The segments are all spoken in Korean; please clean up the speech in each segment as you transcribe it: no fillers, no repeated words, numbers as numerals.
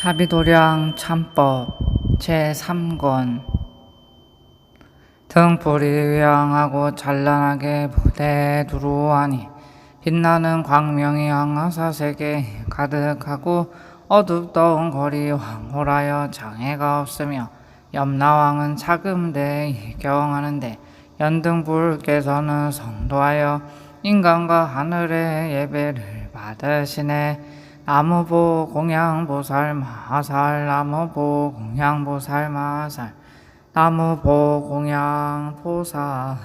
자비도량 참법 제3권 등불이 위양하고 찬란하게 부대에 두루하니 빛나는 광명이 항하사색에 가득하고 어둡더운 거리 황홀하여 장애가 없으며 염라왕은 차금대에 경하는데 연등불께서는 성도하여 인간과 하늘의 예배를 받으시네. 나무보 공양보살 마살 나무보 공양보살 마살 나무보 공양보살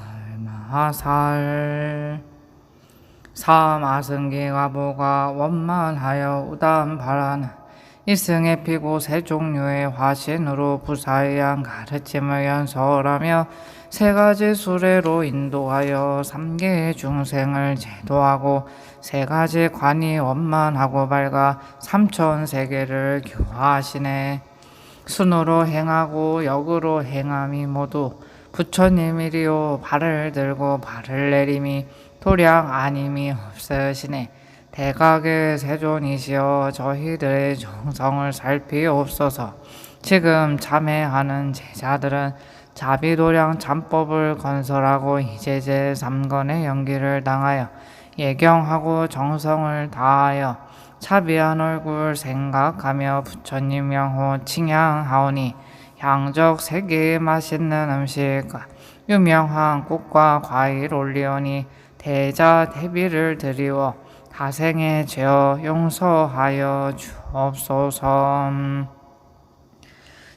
마살 사마승기가보가 원만하여 우담바라는 일승에 피고 세 종류의 화신으로 부사의한 가르침을 연설하며 세 가지 수레로 인도하여 3개의 중생을 제도하고 세 가지 관이 원만하고 밝아 3천세계를 교화하시네. 순으로 행하고 역으로 행함이 모두 부처님이리요. 발을 들고 발을 내림이 도량 아님이 없으시네. 대각의 세존이시여 저희들의 정성을 살피옵소서. 지금 참회하는 제자들은 자비도량 참법을 건설하고 이제 제3권의 연기를 당하여 예경하고 정성을 다하여 차비한 얼굴 생각하며 부처님 명호 칭양하오니 향적 세계의 맛있는 음식과 유명한 꽃과 과일 올리오니 대자 대비를 드리워 다생의 죄어 용서하여 주옵소서.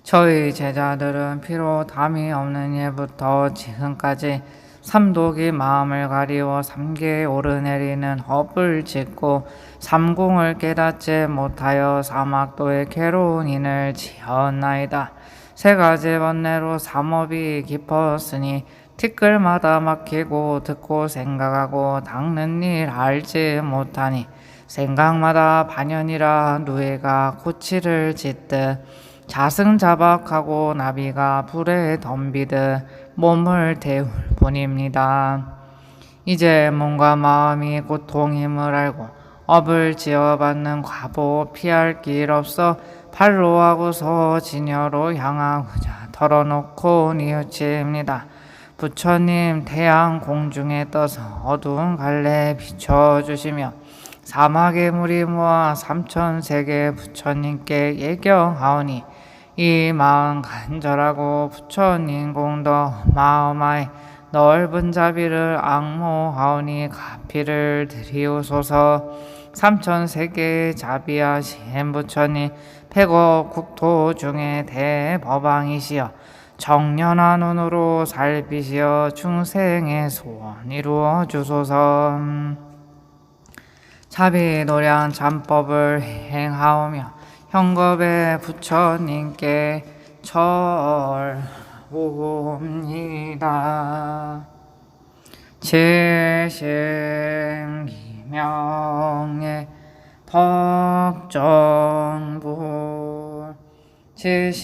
저희 제자들은 피로 담이 없는 예부터 지금까지 삼독이 마음을 가리워 삼계에 오르내리는 허불 짓고 삼공을 깨닫지 못하여 사막도에 괴로운 인을 지었나이다. 세 가지 번뇌로 삼업이 깊었으니 티끌마다 막히고 듣고 생각하고 닦는 일 알지 못하니 생각마다 반연이라 누에가 고치를 짓듯 자승자박하고 나비가 불에 덤비듯 몸을 태울 뿐입니다. 이제 몸과 마음이 고통임을 알고 업을 지어받는 과보 피할 길 없어 발로 하고서 진여로 향하고자 털어놓고 뉘우칩니다. 부처님 태양 공중에 떠서 어두운 갈래 비춰주시며 사막의 물이 모아 3천세계 부처님께 예경하오니 이 마음 간절하고 부처님 공덕 마음하에 넓은 자비를 앙모하오니 가피를 드리옵소서. 3천세계의 자비하신 부처님 백억 국토 중에 대법왕이시여 정연한 눈으로 살피시어 중생의 소원 이루어 주소서. 자비도량 참법을 행하오며 현겁의 부처님께 절옵니다. 칠심기명의 법정불 칠심기명의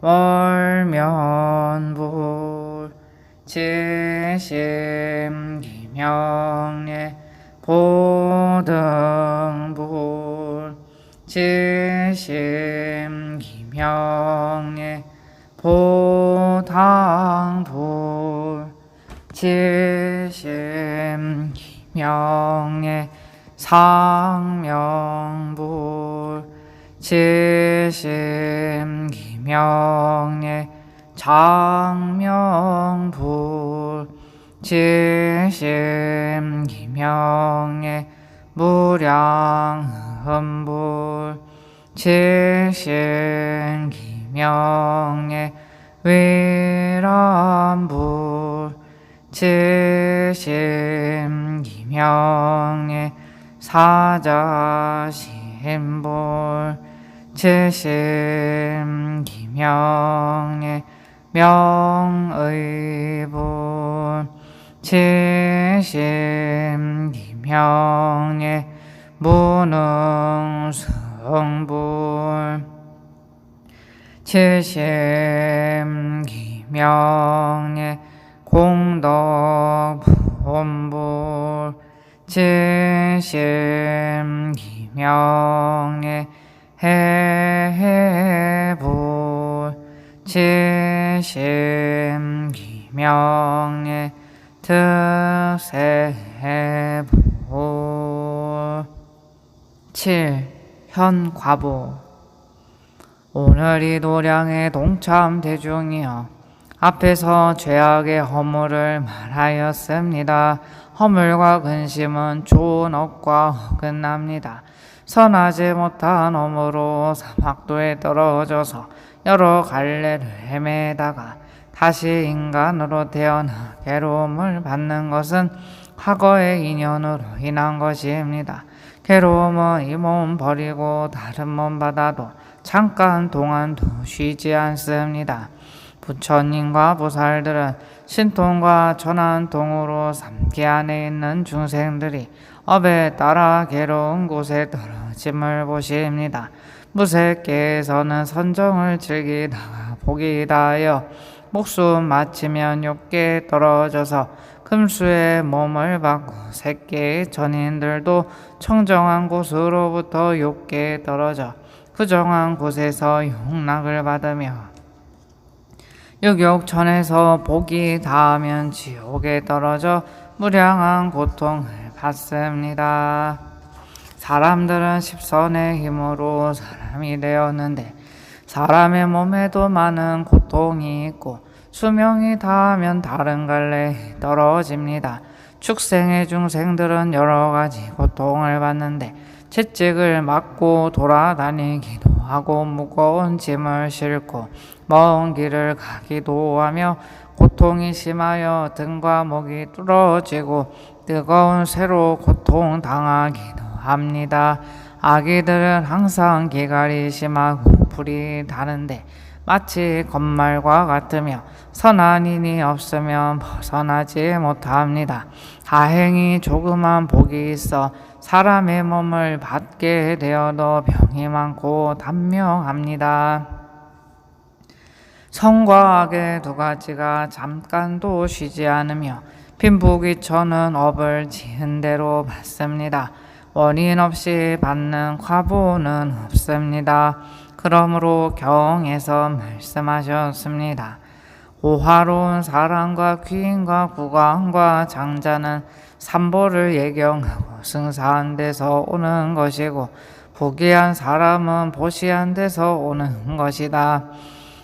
월면불 칠심기명의 보등불 칠심기명의 보당불 칠심기명의 상명불 칠심기명의 장명불 칠심기명의 무량흠불 칠심기명의 위람불 칠심기명의 사자신불 칠심기명의 명의불 칠심기명의 무능승불 칠심기명의 공덕본불 칠심기명의 명예 해불 칠심 기명예 득세불 7. 현과부 오늘이 도량의 동참 대중이여 앞에서 죄악의 허물을 말하였습니다. 허물과 근심은 좋은 업과 어긋납니다. 선하지 못한 업으로 사막도에 떨어져서 여러 갈래를 헤매다가 다시 인간으로 태어나 괴로움을 받는 것은 과거의 인연으로 인한 것입니다. 괴로움은 이 몸 버리고 다른 몸 받아도 잠깐 동안도 쉬지 않습니다. 부처님과 보살들은 신통과 전한통으로 3기 안에 있는 중생들이 업에 따라 괴로운 곳에 떨어짐을 보십니다. 무색계에서는 선정을 즐기다가 복이 다하여 목숨 마치면 욕계에 떨어져서 금수의 몸을 받고 색계의 전인들도 청정한 곳으로부터 욕계에 떨어져 부정한 곳에서 욕락을 받으며 육욕천에서 복이 닿으면 지옥에 떨어져 무량한 고통을 받습니다. 사람들은 십선의 힘으로 사람이 되었는데 사람의 몸에도 많은 고통이 있고 수명이 닿으면 다른 갈래에 떨어집니다. 축생의 중생들은 여러 가지 고통을 받는데 채찍을 맞고 돌아다니기도 하고 무거운 짐을 싣고 먼 길을 가기도 하며 고통이 심하여 등과 목이 뚫어지고 뜨거운 쇠로 고통당하기도 합니다. 아기들은 항상 기갈이 심하고 불이 다는데 마치 건말과 같으며 선한 인이 없으면 벗어나지 못합니다. 다행히 조그만 복이 있어 사람의 몸을 받게 되어도 병이 많고 단명합니다. 선과 악의 두 가지가 잠깐도 쉬지 않으며 빈부귀천은 업을 지은 대로 받습니다. 원인 없이 받는 과보는 없습니다. 그러므로 경에서 말씀하셨습니다. 오화로운 사람과 귀인과 국왕과 장자는 삼보를 예경하고 승사한 데서 오는 것이고 부귀한 사람은 보시한 데서 오는 것이다.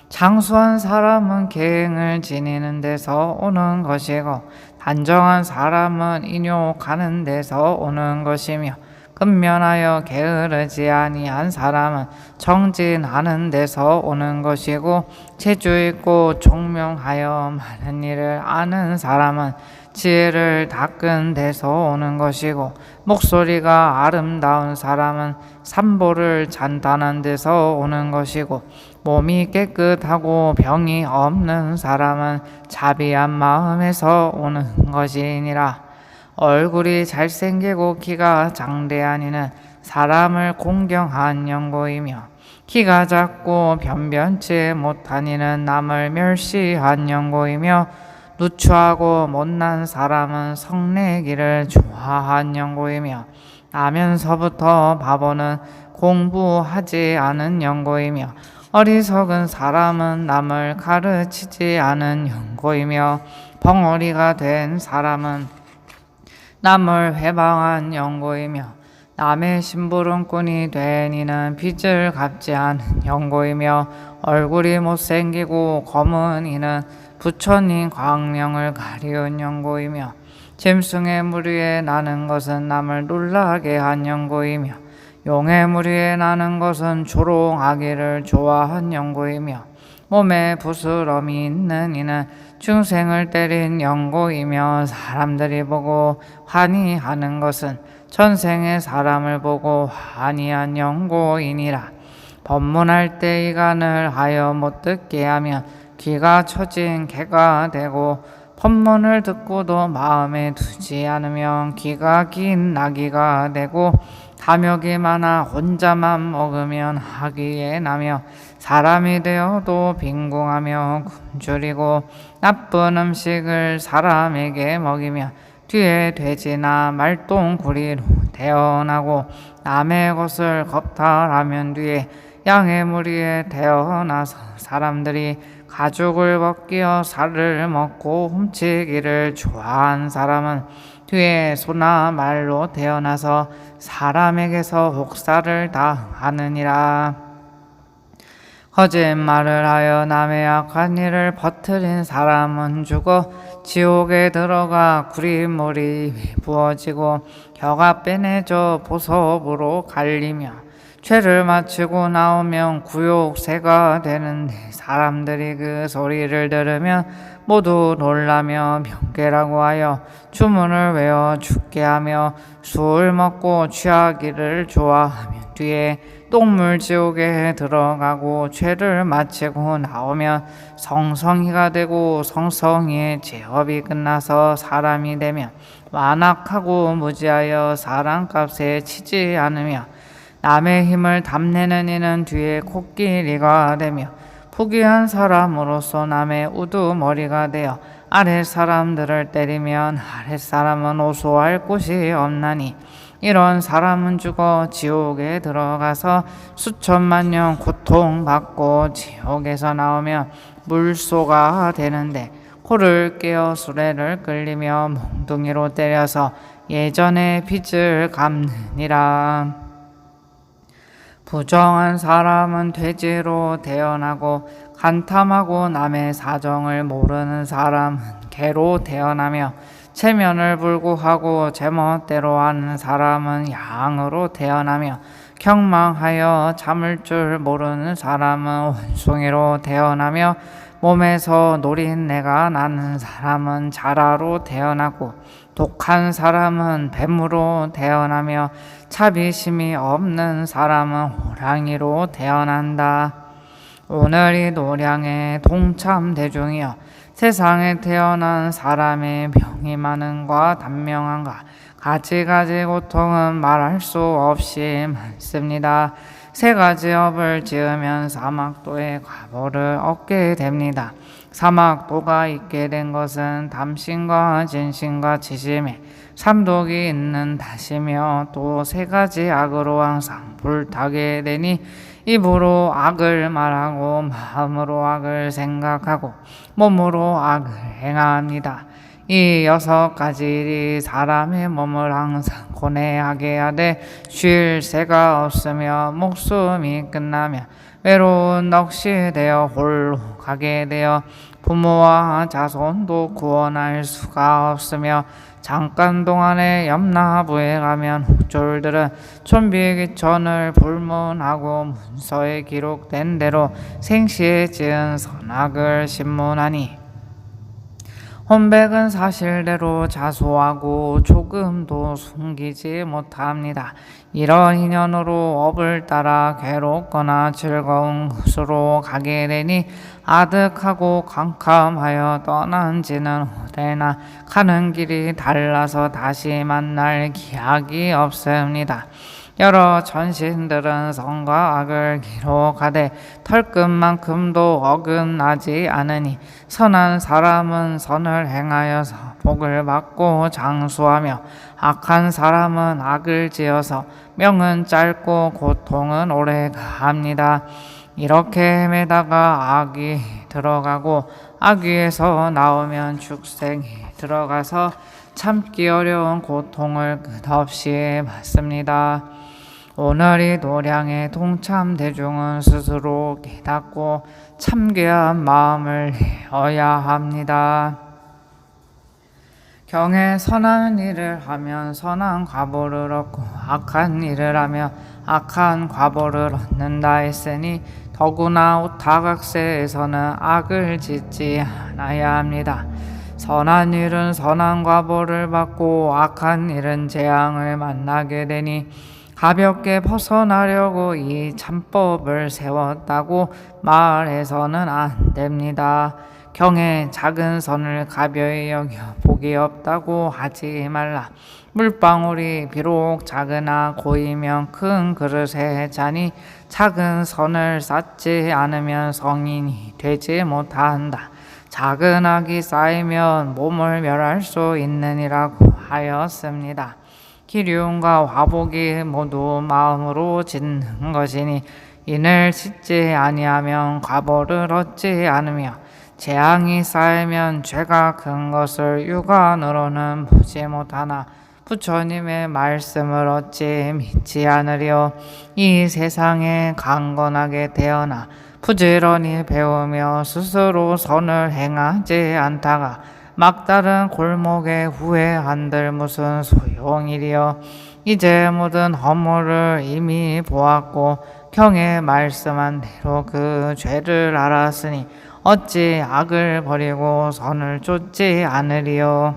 장수한 사람은 계행을 지니는 데서 오는 것이고 단정한 사람은 인욕하는 데서 오는 것이며 근면하여 게으르지 아니한 사람은 정진하는 데서 오는 것이고 재주있고 총명하여 많은 일을 아는 사람은 지혜를 닦은 데서 오는 것이고 목소리가 아름다운 사람은 삼보를 잔단한 데서 오는 것이고 몸이 깨끗하고 병이 없는 사람은 자비한 마음에서 오는 것이니라. 얼굴이 잘생기고 키가 장대한 이는 사람을 공경한 연고이며 키가 작고 변변치 못한 이는 남을 멸시한 연고이며 누추하고 못난 사람은 성내기를 좋아한 연고이며 나면서부터 바보는 공부하지 않은 연고이며 어리석은 사람은 남을 가르치지 않은 연고이며 벙어리가 된 사람은 남을 회방한 연고이며 남의 심부름꾼이 된 이는 빚을 갚지 않은 연고이며 얼굴이 못생기고 검은 이는 부처님 광명을 가리운 연고이며 짐승의 무리에 나는 것은 남을 놀라게 한 연고이며 용의 무리에 나는 것은 조롱하기를 좋아한 연고이며 몸에 부스럼이 있는 이는 중생을 때린 연고이며 사람들이 보고 환희하는 것은 전생의 사람을 보고 환희한 연고이니라. 법문할 때 이간을 하여 못 듣게 하면 귀가 처진 개가 되고 법문을 듣고도 마음에 두지 않으면 귀가 긴 나귀가 되고 탐욕이 많아 혼자만 먹으면 학위에 나며 사람이 되어도 빈궁하며 굶주리고 나쁜 음식을 사람에게 먹이면 뒤에 돼지나 말똥구리로 태어나고 남의 것을 겁탈하면 뒤에 양의 무리에 태어나서 사람들이 가죽을 벗기어 살을 먹고 훔치기를 좋아한 사람은 뒤에 소나 말로 태어나서 사람에게서 혹사를 당하느니라. 거짓말을 하여 남의 악한 일을 퍼뜨린 사람은 죽어 지옥에 들어가 구리물이 부어지고 혀가 빼내져 보섭으로 갈리며 죄를 마치고 나오면 구욕새가 되는데 사람들이 그 소리를 들으면 모두 놀라며 명계라고 하여 주문을 외워 죽게 하며 술을 먹고 취하기를 좋아하며 뒤에 똥물지옥에 들어가고 죄를 마치고 나오면 성성이가 되고 성성이의 제업이 끝나서 사람이 되며 완악하고 무지하여 사람값에 치지 않으며 남의 힘을 담내는 이는 뒤에 코끼리가 되며 부귀한 사람으로서 남의 우두머리가 되어 아랫 사람들을 때리면 아랫 사람은 호소할 곳이 없나니 이런 사람은 죽어 지옥에 들어가서 수천만 년 고통받고 지옥에서 나오면 물소가 되는데 코를 깨어 수레를 끌리며 몽둥이로 때려서 예전의 빚을 갚느니라. 부정한 사람은 돼지로 태어나고 간탐하고 남의 사정을 모르는 사람은 개로 태어나며 체면을 불구하고 제멋대로 하는 사람은 양으로 태어나며 경망하여 잠을 줄 모르는 사람은 원숭이로 태어나며 몸에서 노린내가 나는 사람은 자라로 태어나고 독한 사람은 뱀으로 태어나며 자비심이 없는 사람은 호랑이로 태어난다. 오늘이 노량의 동참대중이여 세상에 태어난 사람의 병이 많은과 단명한가 가지가지 고통은 말할 수 없이 많습니다. 세 가지 업을 지으면 사막도의 과보를 얻게 됩니다. 사막도가 있게 된 것은 담신과 진신과 지심에 삼독이 있는 탓이며 또 세 가지 악으로 항상 불타게 되니 입으로 악을 말하고 마음으로 악을 생각하고 몸으로 악을 행합니다. 이 6가지 일이 사람의 몸을 항상 고뇌하게 하되 쉴 새가 없으며 목숨이 끝나며 외로운 넋이 되어 홀로 가게 되어 부모와 자손도 구원할 수가 없으며 잠깐 동안에 염라부에 가면 옥졸들은 촌비기천을 불문하고 문서에 기록된 대로 생시에 지은 선악을 신문하니 혼백은 사실대로 자수하고 조금도 숨기지 못합니다. 이런 인연으로 업을 따라 괴롭거나 즐거운 곳으로 가게 되니 아득하고 캄캄하여 떠난 지는 오래나 가는 길이 달라서 다시 만날 기약이 없습니다. 여러 전신들은 선과 악을 기록하되 털끝만큼도 어긋나지 않으니 선한 사람은 선을 행하여서 복을 받고 장수하며 악한 사람은 악을 지어서 명은 짧고 고통은 오래갑니다. 이렇게 헤매다가 악이 들어가고 악위에서 나오면 축생이 들어가서 참기 어려운 고통을 끝없이 받습니다. 오늘이 노량의 동참대중은 스스로 깨닫고 참귀한 마음을 내어야 합니다. 경에 선한 일을 하면 선한 과보를 얻고 악한 일을 하며 악한 과보를 얻는다 했으니 더구나 우타각세에서는 악을 짓지 않아야 합니다. 선한 일은 선한 과보를 받고 악한 일은 재앙을 만나게 되니 가볍게 벗어나려고 이 참법을 세웠다고 말해서는 안 됩니다. 경에 작은 선을 가벼이 여겨 복이 없다고 하지 말라. 물방울이 비록 작으나 고이면 큰 그릇에 차니 작은 선을 쌓지 않으면 성인이 되지 못한다. 작은 악이 쌓이면 몸을 멸할 수 있느니라고 하였습니다. 기륭과 화복이 모두 마음으로 짓는 것이니 이를 짓지 아니하면 과보를 얻지 않으며 재앙이 쌓이면 죄가 큰 것을 육안으로는 보지 못하나 부처님의 말씀을 어찌 믿지 않으리요. 이 세상에 강건하게 태어나 부지런히 배우며 스스로 선을 행하지 않다가 막다른 골목에 후회한들 무슨 소용이리요. 이제 모든 허물을 이미 보았고 경에 말씀한 대로 그 죄를 알았으니 어찌 악을 버리고 선을 쫓지 않으리요.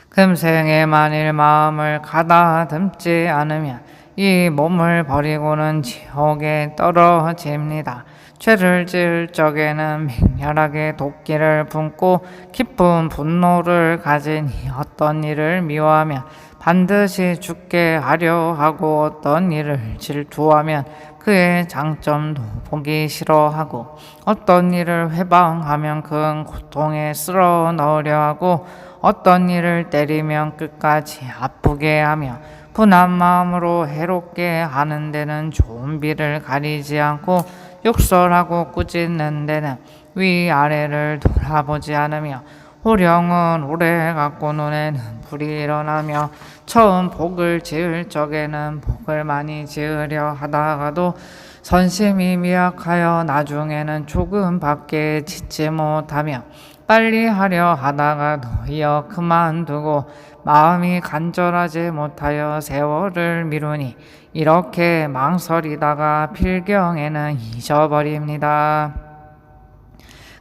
금생에 만일 마음을 가다듬지 않으면 이 몸을 버리고는 지옥에 떨어집니다. 죄를 지을 적에는 맹렬하게 도끼를 품고 깊은 분노를 가진 어떤 일을 미워하면 반드시 죽게 하려 하고 어떤 일을 질투하면 그의 장점도 보기 싫어하고 어떤 일을 회방하면 큰 고통에 쓸어 넣으려 하고 어떤 일을 때리면 끝까지 아프게 하며 분한 마음으로 해롭게 하는 데는 좋은 비를 가리지 않고 욕설하고 꾸짖는 데는 위아래를 돌아보지 않으며 호령은 오래 갖고 눈에는 불이 일어나며 처음 복을 지을 적에는 복을 많이 지으려 하다가도 선심이 미약하여 나중에는 조금밖에 짓지 못하며 빨리 하려 하다가도 이어 그만두고 마음이 간절하지 못하여 세월을 미루니 이렇게 망설이다가 필경에는 잊어버립니다.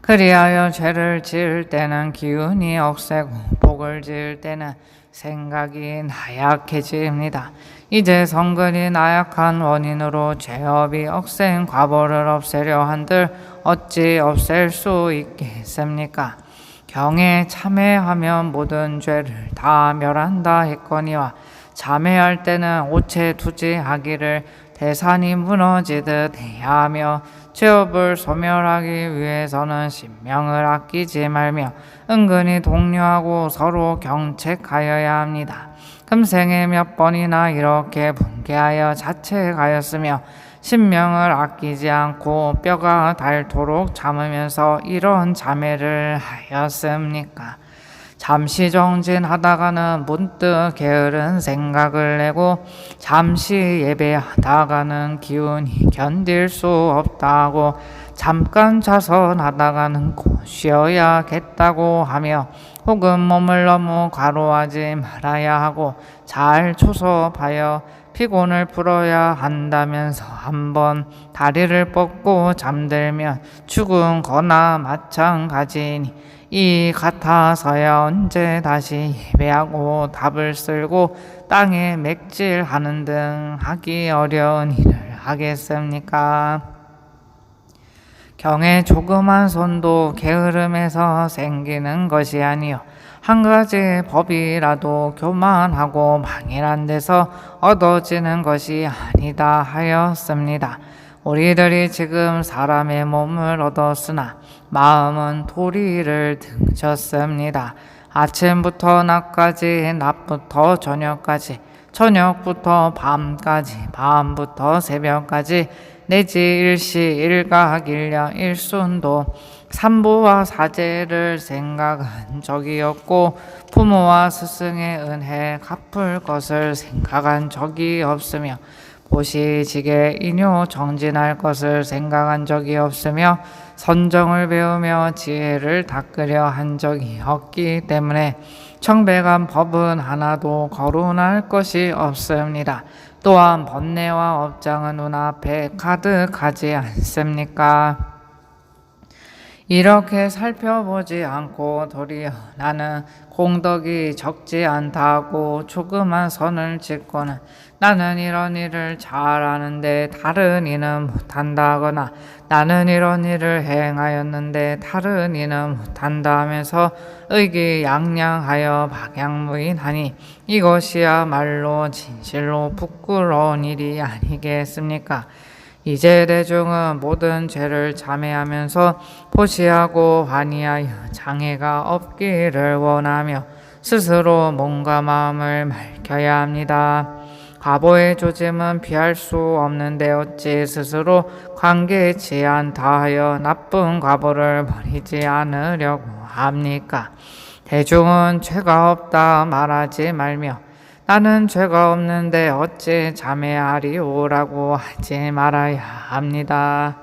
그리하여 죄를 지을 때는 기운이 억세고 복을 지을 때는 생각이 나약해집니다. 이제 성근이 나약한 원인으로 죄업이 억센 과보를 없애려 한들 어찌 없앨 수 있겠습니까? 경에 참회하면 모든 죄를 다 멸한다 했거니와 참회할 때는 오체 투지하기를 대산이 무너지듯 해야 하며 죄업을 소멸하기 위해서는 신명을 아끼지 말며 은근히 독려하고 서로 경책하여야 합니다. 금생에 몇 번이나 이렇게 분개하여 자책하였으며 신명을 아끼지 않고 뼈가 닳도록 참으면서 이런 자매를 하였습니까? 잠시 정진하다가는 문득 게으른 생각을 내고 잠시 예배하다가는 기운이 견딜 수 없다고 잠깐 자선하다가는 곧 쉬어야겠다고 하며 혹은 몸을 너무 과로하지 말아야 하고 잘 초섭하여 피곤을 풀어야 한다면서 한번 다리를 뻗고 잠들면 죽은 거나 마찬가지니 이 같아서야 언제 다시 예배하고 답을 쓸고 땅에 맥질하는 등 하기 어려운 일을 하겠습니까? 경의 조그만 손도 게으름에서 생기는 것이 아니요 한 가지 법이라도 교만하고 망연한 데서 얻어지는 것이 아니다 하였습니다. 우리들이 지금 사람의 몸을 얻었으나 마음은 도리를 등졌습니다. 아침부터 낮까지, 낮부터 저녁까지, 저녁부터 밤까지, 밤부터 새벽까지 내지 일시 일각 일량 일순도 삼부와 사제를 생각한 적이 없고 부모와 스승의 은혜 갚을 것을 생각한 적이 없으며 보시지게 인요 정진할 것을 생각한 적이 없으며 선정을 배우며 지혜를 닦으려 한 적이 없기 때문에 청백한 법은 하나도 거론할 것이 없습니다. 또한 번뇌와 업장은 눈앞에 가득하지 않습니까? 이렇게 살펴보지 않고 도리어 나는 공덕이 적지 않다고 조그만 선을 짓고는 나는 이런 일을 잘하는데 다른 이는 못한다 하거나 나는 이런 일을 행하였는데 다른 이는 못한다 하면서 의기양양하여 박양무인하니 이것이야말로 진실로 부끄러운 일이 아니겠습니까? 이제 대중은 모든 죄를 자매하면서 포시하고 환희하여 장애가 없기를 원하며 스스로 몸과 마음을 밝혀야 합니다. 과보의 조짐은 피할 수 없는데 어찌 스스로 관계에 제한 다하여 나쁜 과보를 버리지 않으려고 합니까? 대중은 죄가 없다 말하지 말며 나는 죄가 없는데 어찌 자매하리오라고 하지 말아야 합니다.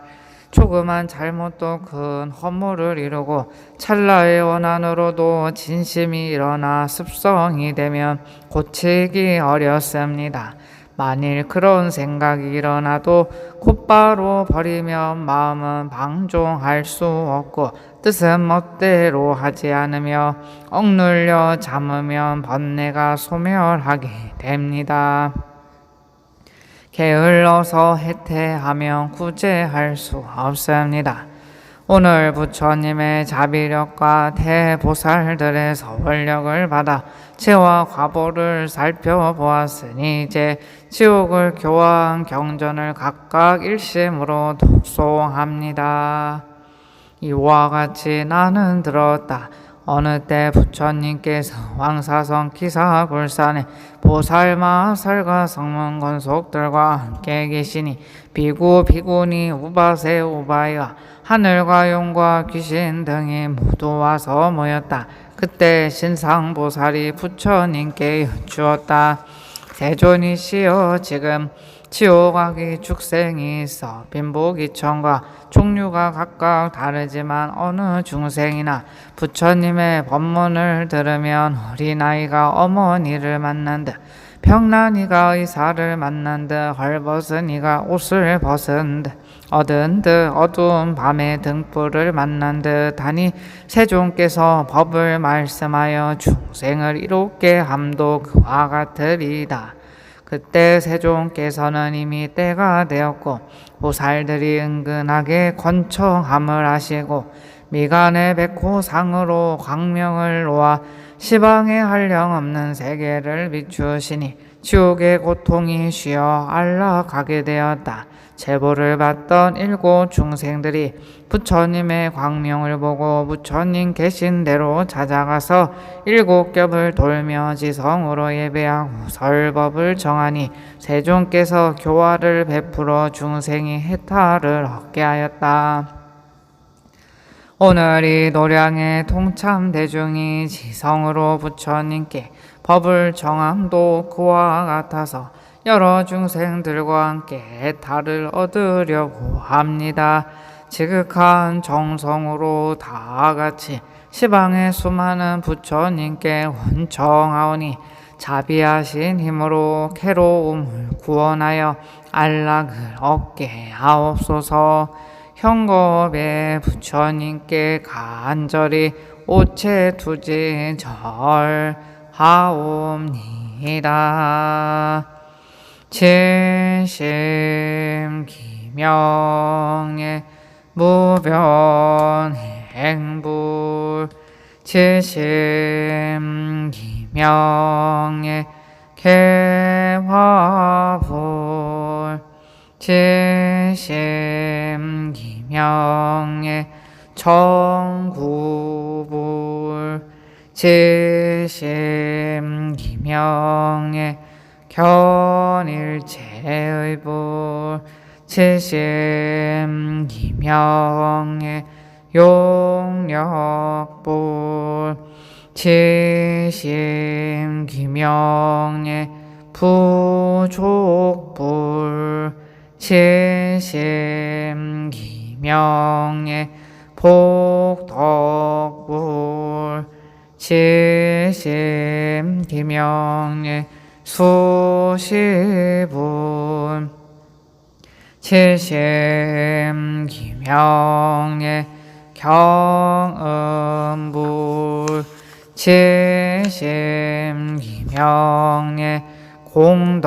조그만 잘못도 큰 허물을 이루고 찰나의 원한으로도 진심이 일어나 습성이 되면 고치기 어렵습니다. 만일 그런 생각이 일어나도 곧바로 버리면 마음은 방종할 수 없고 뜻은 멋대로 하지 않으며 억눌려 잠으면 번뇌가 소멸하게 됩니다. 게을러서 해태하면 구제할 수 없습니다. 오늘 부처님의 자비력과 대보살들의 서원력을 받아 죄와 과보를 살펴보았으니 이제 지옥을 교화한 경전을 각각 일심으로 독송합니다. 이와 같이 나는 들었다. 어느 때 부처님께서 왕사성 기사굴산에 보살마살과 성문건속들과 함께 계시니 비구 비구니 우바세 우바이와 하늘과 용과 귀신 등이 모두 와서 모였다. 그때 신상보살이 부처님께 여쭈었다. 세존이시여, 지금 지옥악이 축생이 있어 빈부귀천과 종류가 각각 다르지만 어느 중생이나 부처님의 법문을 들으면 어린아이가 어머니를 만난 듯, 병난이가 의사를 만난 듯, 헐벗은 이가 옷을 벗은 듯, 얻은 듯, 어두운 밤에 등불을 만난 듯 하니 세존께서 법을 말씀하여 중생을 이롭게 함도 그와 같으리다. 그때 세존께서는 이미 때가 되었고 보살들이 은근하게 권청함을 하시고 미간의 백호상으로 광명을 놓아 시방에 한량없는 세계를 비추시니 지옥의 고통이 쉬어 안락하게 되었다. 제보를 받던 일곱 중생들이 부처님의 광명을 보고 부처님 계신 대로 찾아가서 일곱 겹을 돌며 지성으로 예배하고 설법을 정하니 세존께서 교화를 베풀어 중생이 해탈을 얻게 하였다. 오늘 이 노량의 통참 대중이 지성으로 부처님께 법을 정함도 그와 같아서 여러 중생들과 함께 해탈을 얻으려고 합니다. 지극한 정성으로 다같이 시방의 수많은 부처님께 원청하오니 자비하신 힘으로 괴로움을 구원하여 안락을 얻게 하옵소서. 현겁에 부처님께 간절히 오체투지 절하옵니다. 진심 기명의 무변행불, 진심 기명의 개화불, 진심 기명의 정구불, 진심 기명의 견일체의 불, 진심 기명의 용력불, 진심 기명의 부족불, 진심 기명의 복덕불, 진심 기명의 수시불, 진심 기명의 경음불, 진심 기명의 공덕경불,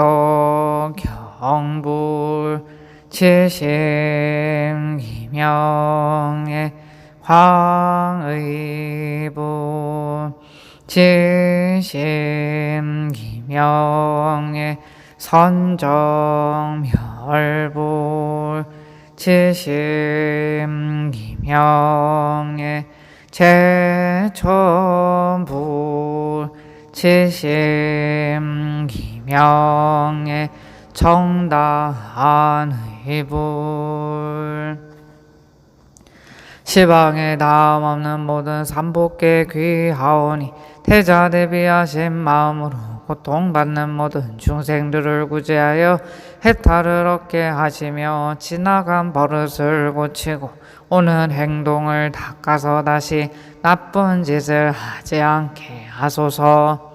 진심 기명의 황의불, 진심 기명의 선정멸불, 진심 기명의 제천불, 지심 기명의 정다한 의불 시방에 다음 없는 모든 삼복계 귀하오니 태자 대비하신 마음으로 고통받는 모든 중생들을 구제하여 해탈을 얻게 하시며 지나간 버릇을 고치고 오는 행동을 닦아서 다시 나쁜 짓을 하지 않게 하소서.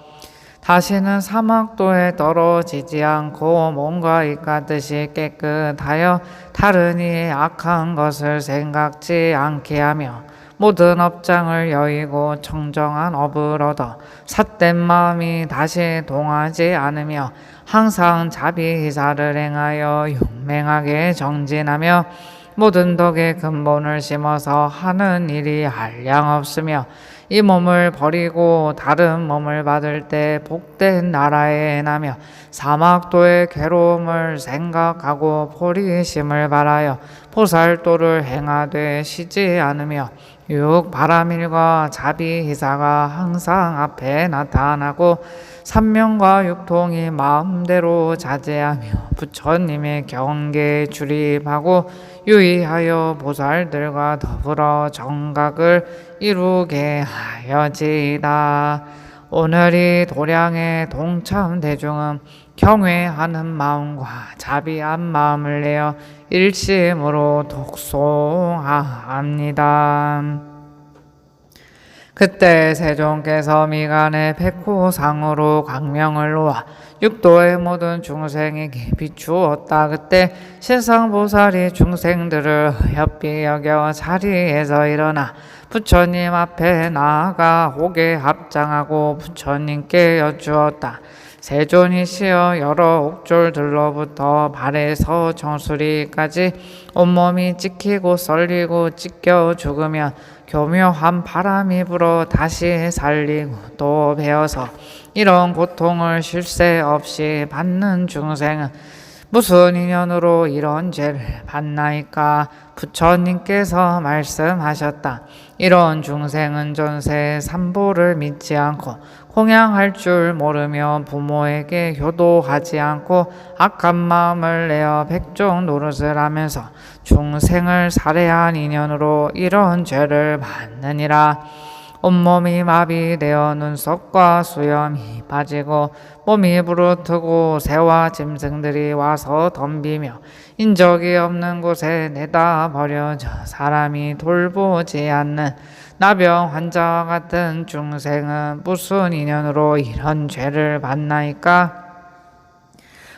다시는 사막도에 떨어지지 않고 몸과 입과 뜻이 깨끗하여 다른 이의 악한 것을 생각지 않게 하며 모든 업장을 여의고 청정한 업을 얻어 삿된 마음이 다시 동하지 않으며 항상 자비희사를 행하여 용맹하게 정진하며 모든 덕의 근본을 심어서 하는 일이 한량없으며 이 몸을 버리고 다른 몸을 받을 때 복된 나라에 나며 사막도의 괴로움을 생각하고 포리심을 바라여 보살도를 행하되 쉬지 않으며 육 바라밀과 자비희사가 항상 앞에 나타나고 삼명과 육통이 마음대로 자제하며 부처님의 경계에 출입하고 유의하여 보살들과 더불어 정각을 이루게 하여지이다. 오늘 이 도량의 동참 대중은 경외하는 마음과 자비한 마음을 내어 일심으로 독송합니다. 그때 세존께서 미간에 백호상으로 광명을 놓아 육도의 모든 중생에게 비추었다. 그때 신상보살이 중생들을 협비 여겨 자리에서 일어나 부처님 앞에 나아가 호계 합장하고 부처님께 여쭈었다. 세존이시여 여러 옥졸들로부터 발에서 정수리까지 온몸이 찍히고 썰리고 찢겨 죽으면 교묘한 바람이 불어 다시 살리고 또 베어서 이런 고통을 쉴 새 없이 받는 중생은 무슨 인연으로 이런 죄를 받나이까? 부처님께서 말씀하셨다. 이런 중생은 전세 삼보를 믿지 않고 공양할 줄 모르며 부모에게 효도하지 않고 악한 마음을 내어 백종 노릇을 하면서 중생을 살해한 인연으로 이런 죄를 받느니라. 온몸이 마비되어 눈썹과 수염이 빠지고 몸이 부르트고 새와 짐승들이 와서 덤비며 인적이 없는 곳에 내다 버려져 사람이 돌보지 않는 나병 환자와 같은 중생은 무슨 인연으로 이런 죄를 받나이까?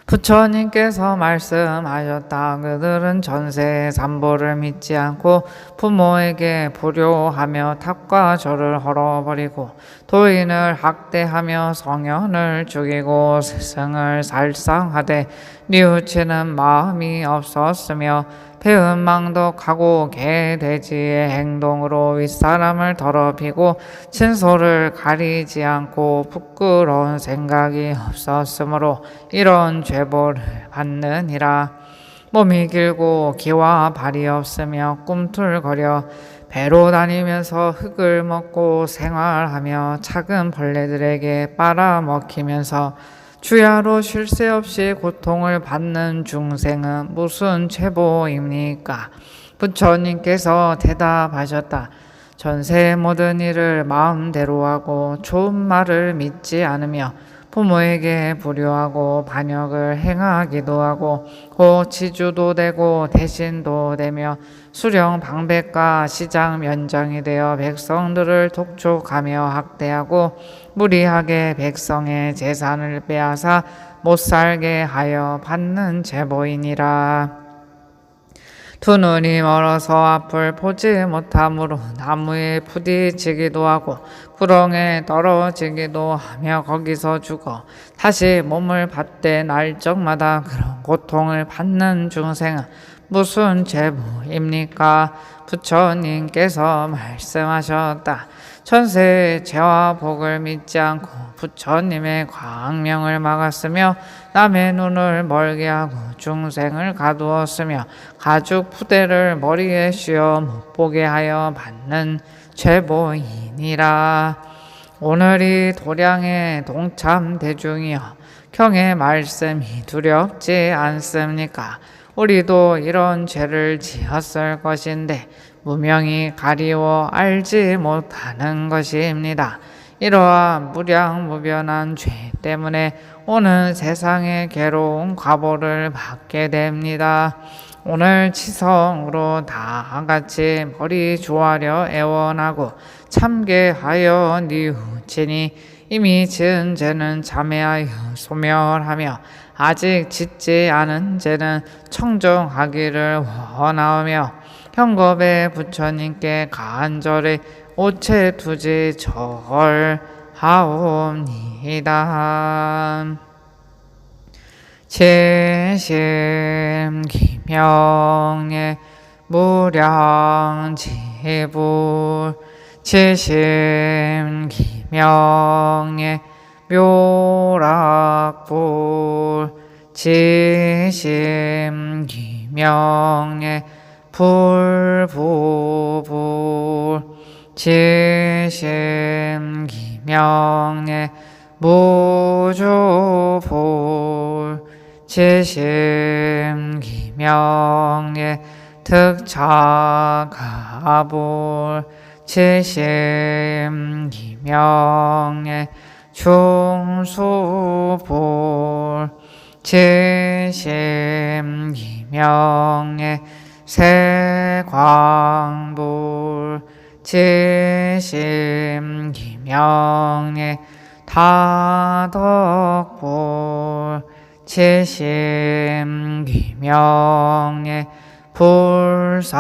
부처님께서 말씀하셨다. 그들은 전세 삼보를 믿지 않고 부모에게 불효하며 탑과 절을 헐어버리고 도인을 학대하며 성현을 죽이고 스승을 살상하되 뉘우치는 마음이 없었으며 배은망덕하고 개돼지의 행동으로 윗사람을 더럽히고 친소를 가리지 않고 부끄러운 생각이 없었으므로 이런 죄보를 받느니라. 몸이 길고 기와 발이 없으며 꿈틀거려 배로 다니면서 흙을 먹고 생활하며 작은 벌레들에게 빨아먹히면서 주야로 쉴 새 없이 고통을 받는 중생은 무슨 죄보입니까? 부처님께서 대답하셨다. 전세의 모든 일을 마음대로 하고 좋은 말을 믿지 않으며 부모에게 불효하고 반역을 행하기도 하고 고치주도 되고 대신도 되며 수령 방백과 시장 면장이 되어 백성들을 독촉하며 학대하고 무리하게 백성의 재산을 빼앗아 못살게 하여 받는 죄보이니라. 두 눈이 멀어서 앞을 보지 못함으로 나무에 부딪히기도 하고 구렁에 떨어지기도 하며 거기서 죽어 다시 몸을 받되 날적마다 그런 고통을 받는 중생은 무슨 죄보입니까? 부처님께서 말씀하셨다. 천세의 죄와 복을 믿지 않고 부처님의 광명을 막았으며 남의 눈을 멀게 하고 중생을 가두었으며 가죽 푸대를 머리에 씌워 못 보게 하여 받는 죄보이니라. 오늘이 도량의 동참 대중이여 경의 말씀이 두렵지 않습니까? 우리도 이런 죄를 지었을 것인데 무명이 가리워 알지 못하는 것입니다. 이러한 무량무변한 죄 때문에 오는 세상의 괴로운 과보를 받게 됩니다. 오늘 치성으로 다 같이 머리 조아려 애원하고 참게하여 뉘우치니 이미 지은 죄는 참회하여 소멸하며 아직 짓지 않은 죄는 청정하기를 원하오며 현겁에 부처님께 간절히 오체 두지 절하옵니다. 제심기명예 무량지불 제심기명예 묘락불 제심기명예 불부불 제심기명예 무주불 제심기명예 득차가불 제심기명예 중수불 제심기명예 세광불 제심기명예 다덕불 제심기명예 불사불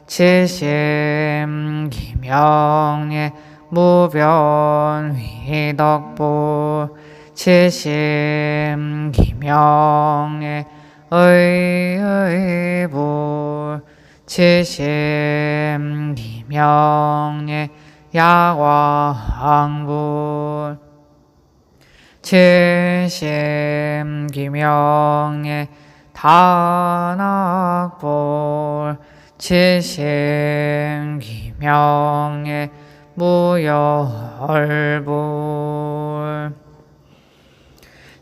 제심기명예 무변위덕불 제심기명예 의의불 제심기명예 야광불 제심기명예 단악불 제심기명예 무열불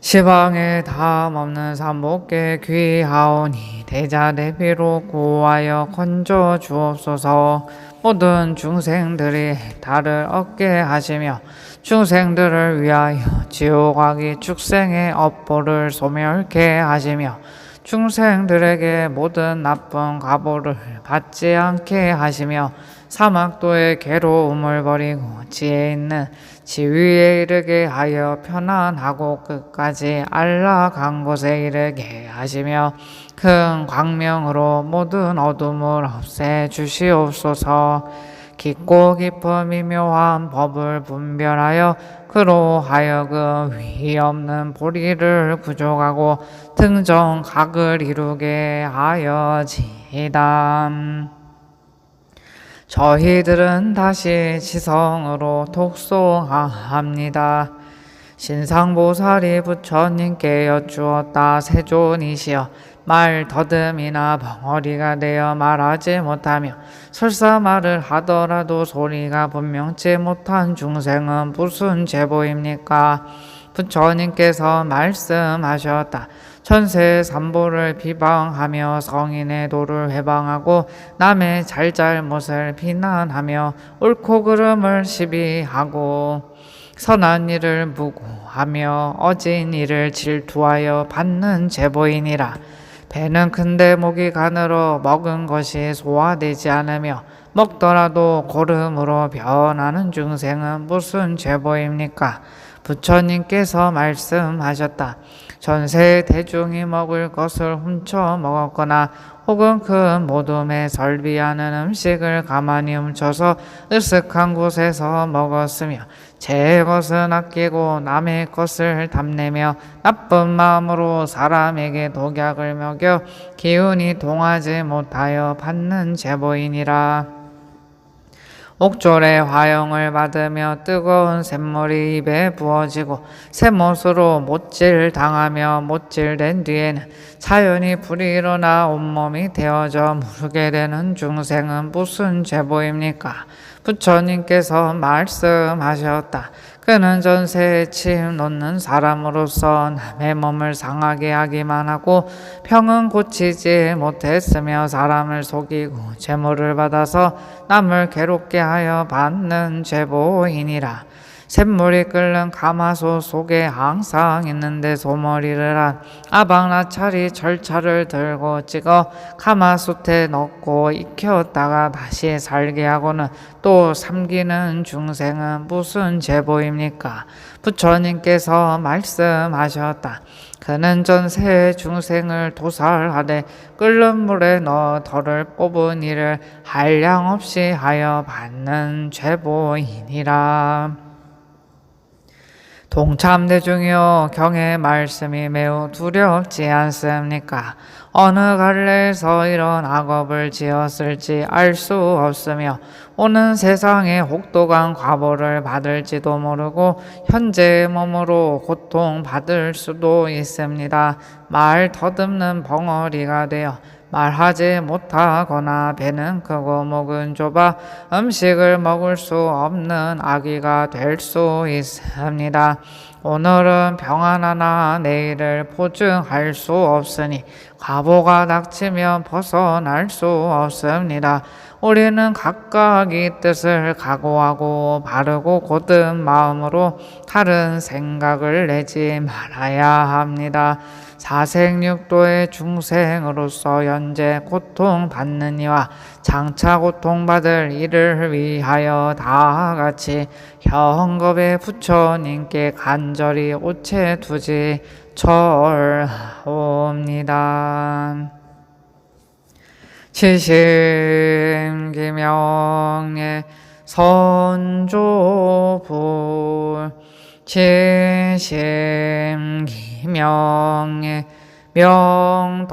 시방에 담없는 삼복계 귀하오니 대자대비로 구하여 건져 주옵소서. 모든 중생들이 달을 얻게 하시며 중생들을 위하여 지옥악이 축생의 업보를 소멸케 하시며 중생들에게 모든 나쁜 가보를 받지 않게 하시며 사막도의 괴로움을 버리고 지혜 있는 지위에 이르게 하여 편안하고 끝까지 안락한 곳에 이르게 하시며 큰 광명으로 모든 어둠을 없애 주시옵소서. 깊고 깊은 미묘한 법을 분별하여 그로 하여금 위 없는 보리를 구족하고 등정 각을 이루게 하여지이다. 저희들은 다시 지성으로 독송합니다. 신상보살이 부처님께 여쭈었다. 세존이시여, 말 더듬이나 벙어리가 되어 말하지 못하며 설사 말을 하더라도 소리가 분명치 못한 중생은 무슨 제보입니까? 부처님께서 말씀하셨다. 천세 삼보를 비방하며 성인의 도를 회방하고 남의 잘잘못을 비난하며 옳고 그름을 시비하고 선한 일을 무고하며 어진 일을 질투하여 받는 제보이니라. 배는 큰데 목이 가늘어 먹은 것이 소화되지 않으며 먹더라도 고름으로 변하는 중생은 무슨 제보입니까? 부처님께서 말씀하셨다. 전세 대중이 먹을 것을 훔쳐 먹었거나 혹은 그 모둠에 설비하는 음식을 가만히 훔쳐서 으슥한 곳에서 먹었으며 제 것은 아끼고 남의 것을 탐내며 나쁜 마음으로 사람에게 독약을 먹여 기운이 동하지 못하여 받는 제보이니라. 옥졸의 화용을 받으며 뜨거운 샘물이 입에 부어지고 샘옷으로 못질 당하며 못질된 뒤에는 자연히 불이 일어나 온몸이 데워져 무르게 되는 중생은 무슨 죄보입니까? 부처님께서 말씀하셨다. 그는 전세에 침 놓는 사람으로서 남의 몸을 상하게 하기만 하고 병은 고치지 못했으며 사람을 속이고 재물을 받아서 남을 괴롭게 하여 받는 죄보이니라. 샘물이 끓는 가마솥 속에 항상 있는데 소머리를 한 아방나찰이 절차를 들고 찍어 가마솥에 넣고 익혔다가 다시 살게 하고는 또 삼키는 중생은 무슨 죄보입니까? 부처님께서 말씀하셨다. 그는 전세 중생을 도살하되 끓는 물에 넣어 덜을 뽑은 이를 한량없이 하여 받는 죄보이니라. 동참대중이여, 경의 말씀이 매우 두렵지 않습니까? 어느 갈래에서 이런 악업을 지었을지 알 수 없으며 오는 세상에 혹독한 과보를 받을지도 모르고 현재의 몸으로 고통받을 수도 있습니다. 말 더듬는 벙어리가 되어 말하지 못하거나 배는 크고 목은 좁아 음식을 먹을 수 없는 아기가 될 수 있습니다. 오늘은 평안하나 내일을 보증할 수 없으니 과보가 닥치면 벗어날 수 없습니다. 우리는 각각 이 뜻을 각오하고 바르고 곧은 마음으로 다른 생각을 내지 말아야 합니다. 사생육도의 중생으로서 현재 고통받는 이와 장차 고통받을 이를 위하여 다같이 현겁의 부처님께 간절히 오체두지 절하옵니다. 칠심기명의 선조불 칠심기명의 명덕불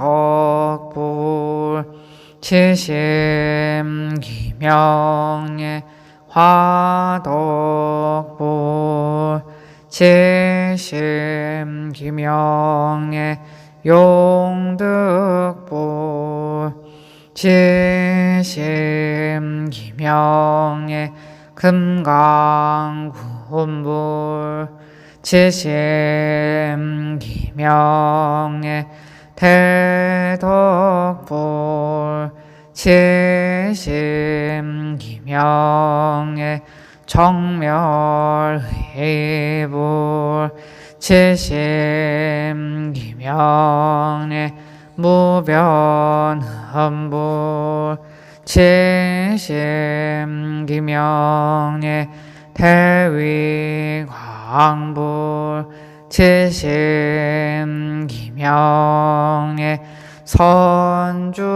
칠심기명의 화덕불 칠심기명의 용득불 칠심기명의 금강군불 칠심기명의 대덕불 칠심기명의 정멸의불 칠심기명의 무변흠불 칠심기명의 대위광불 칠심기명의 선주불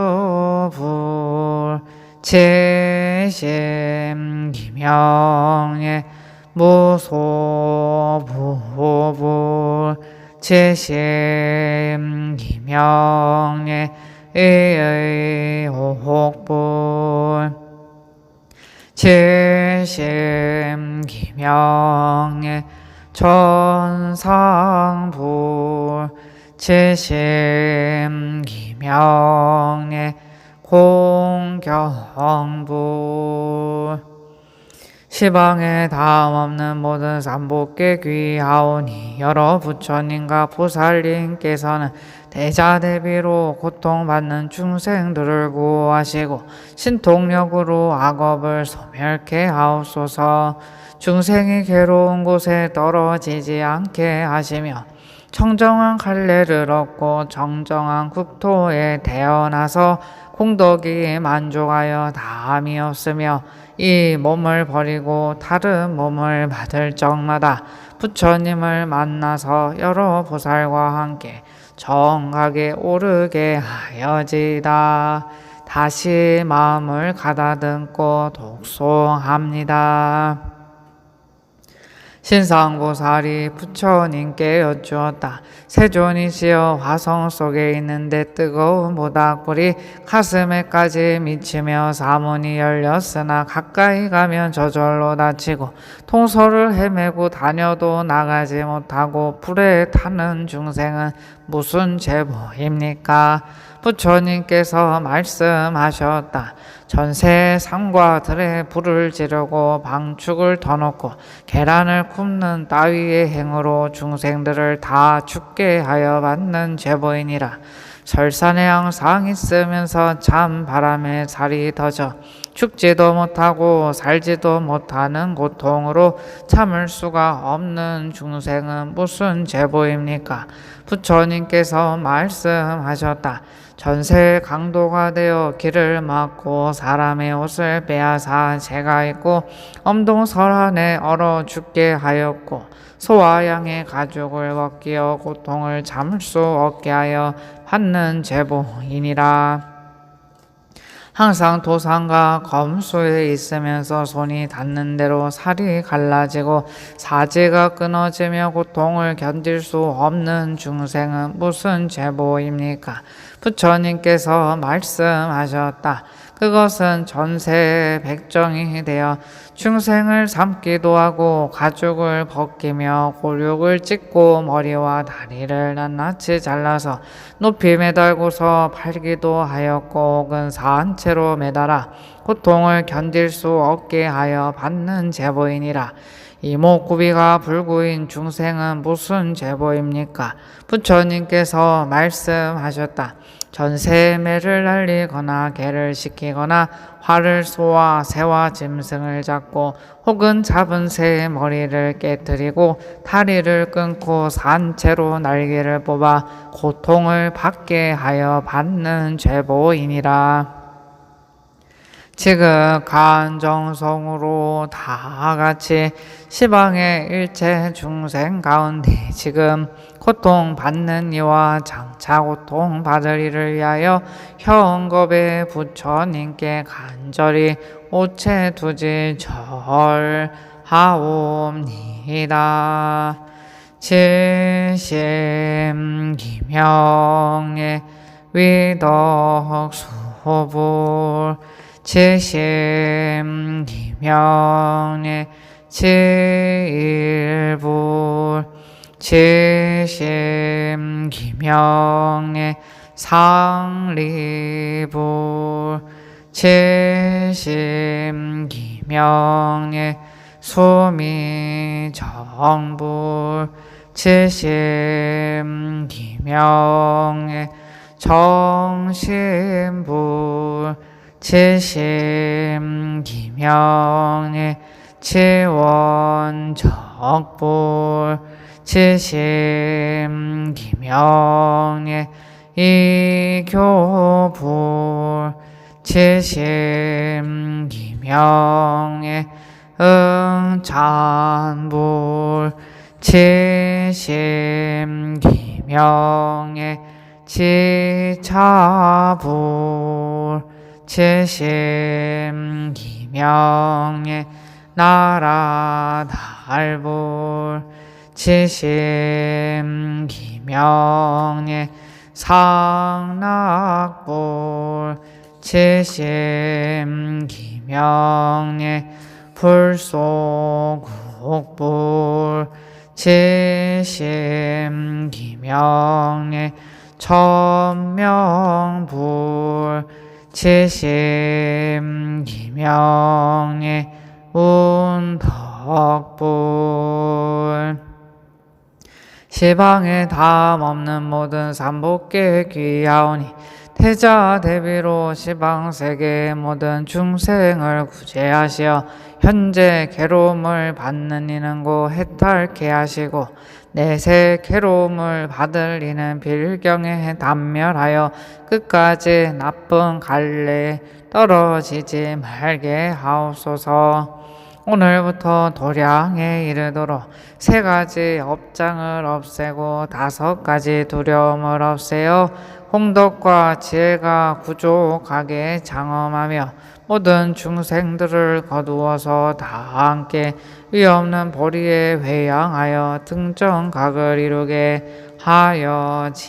칠심기명의 무소부불 칠심기명의 의의혹불 칠심기명의 천상불 칠심기명의 공경불 시방에 다음없는 모든 삼복께 귀하오니 여러 부처님과 보살님께서는 대자대비로 고통받는 중생들을 구하시고 신통력으로 악업을 소멸케 하옵소서. 중생이 괴로운 곳에 떨어지지 않게 하시며 청정한 갈래를 얻고 정정한 국토에 태어나서 공덕이 만족하여 다함이 없으며 이 몸을 버리고 다른 몸을 받을 적마다 부처님을 만나서 여러 보살과 함께 정각에 오르게 하여지다. 다시 마음을 가다듬고 독송합니다. 신상보살이 부처님께 여쭈었다. 세존이시여, 화성 속에 있는데 뜨거운 모닥불이 가슴에까지 미치며 사문이 열렸으나 가까이 가면 저절로 닫히고 통솔을 헤매고 다녀도 나가지 못하고 불에 타는 중생은 무슨 제보입니까? 부처님께서 말씀하셨다. 전세 산과 들에 불을 지르고 방축을 터놓고 계란을 굽는 따위의 행으로 중생들을 다 죽게 하여 받는 제보이니라. 설산에 항상 있으면서 참 바람에 살이 터져 죽지도 못하고 살지도 못하는 고통으로 참을 수가 없는 중생은 무슨 제보입니까? 부처님께서 말씀하셨다. 전세 강도가 되어 길을 막고 사람의 옷을 빼앗아 재가 있고 엄동설한에 얼어 죽게 하였고 소와 양의 가죽을 벗기어 고통을 참을 수 없게 하여 받는 제보이니라. 항상 도산과 검수에 있으면서 손이 닿는 대로 살이 갈라지고 사지가 끊어지며 고통을 견딜 수 없는 중생은 무슨 제보입니까? 부처님께서 말씀하셨다. 그것은 전세 백정이 되어 중생을 삼기도 하고 가죽을 벗기며 골육을 찢고 머리와 다리를 낱낱이 잘라서 높이 매달고서 팔기도 하였고 혹은 산채로 매달아 고통을 견딜 수 없게 하여 받는 제보이니라. 이목구비가 불구인 중생은 무슨 제보입니까? 부처님께서 말씀하셨다. 전세에 매를 날리거나 개를 시키거나 활을 쏘아 새와 짐승을 잡고 혹은 잡은 새의 머리를 깨뜨리고 다리를 끊고 산채로 날개를 뽑아 고통을 받게 하여 받는 제보이니라. 지금 간정성으로 다 같이 시방의 일체 중생 가운데 지금 고통받는 이와 장차 고통받을 이를 위하여 현겁의 부처님께 간절히 오체 두지 절하옵니다. 칠심 기명의 위덕수불 칠심 기명의 칠불 칠심 기명의 상리불 칠심 기명의 수미정불 칠심 기명의 정신불 칠심 기명의 치원적불 칠심 기명의 이교불 칠심 기명의 응찬불 칠심 기명의 지차불 칠심 기명의 나라달불 칠심 기명의 상락불 칠심 기명의 불소국불 칠심 기명의 천명불 칠심 기명의 운덕불 시방에 다음 없는 모든 삼복계 귀하오니 태자 대비로 시방 세계의 모든 중생을 구제하시어 현재 괴로움을 받는 이는 고 해탈케 하시고 내세 괴로움을 받을 이는 빌경에 단멸하여 끝까지 나쁜 갈래에 떨어지지 말게 하옵소서. 오늘부터 도량에 이르도록 3가지 업장을 없애고 5가지 두려움을 없애어 공덕과 지혜가 부족하게 장엄하며 모든 중생들을 거두어서 다 함께 위없는 보리에 회양하여 등정각을 이루게 하여지이다.